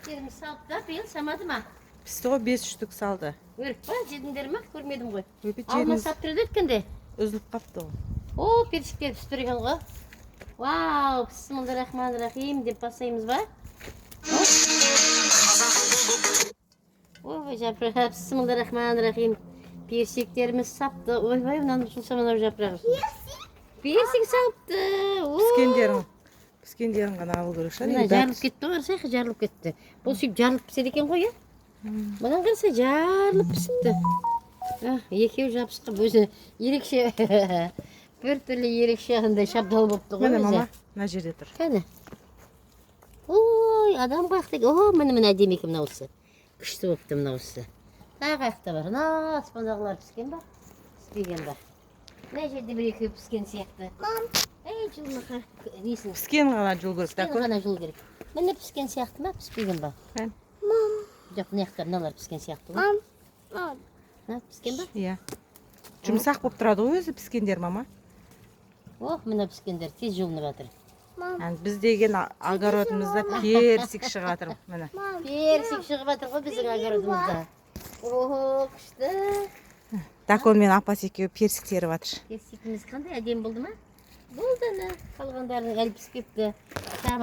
персиктерimiz салды да, биыл самады ма? Пісті ғой 5 штук салды. Көріп па, жедіңдер ма? Көрмедім ғой. Өбі Алма жеріміз саптырды өткенде. үзіліп қапты ғой. О, персиктер пісіп тұрған ғой. Вау, бисмиллахиррахманиррахим деп бастаймыз ба? Ой, жапырақ, бисмиллахиррахманиррахим. Персиктерimiz сапты. Ойбай, мынаны шылшаманау жапырағы. Персик сапты. Піскендерін ғана алу керек шығар. Мына жарылып кетті ғой, қарасайшы, жарылып кетті. Бұл сөйтіп жарылып піседі екен ғой, Бұдан қараса жарылып пісіпті. Екеу жабысқып өзі ерекше, бір түрлі ерекше ағындай шабдалы болыпты ғой. Міне мама, мына жерде тұр. Кәне. Ой, адам қаяқтық. О, міне әдемі екен мынауысы. Күшті болыпты мынауысы. Тағы қаяқта бар. Аспандағылар піскен ба? Піспеген ба? Мына жерде бір екеу піскен сияқты. Ей, жылмақа. Несін? Піскен ғана жол керек. Піскен ғана жол керек. Міне піскен сияқты ма? Піспеген ба? Жоқ, мынаяқта мыналар піскен сияқты ғой. Піскен ба? Иә. Жұмсақ болып тұрады ғой өзі піскендер, мама. Ох, мына піскендер тез жылынып жатыр. Біз деген огородымызда персик шығып жатыр. Міне. Персик шығып жатыр ғой біздің огородымызда. О, күшті. Дакон мен апасы екеуі персик теріп жатыр. Персикіміз қандай әдемі болды ма? Болды ана. Қалғандарын әлі піспепті.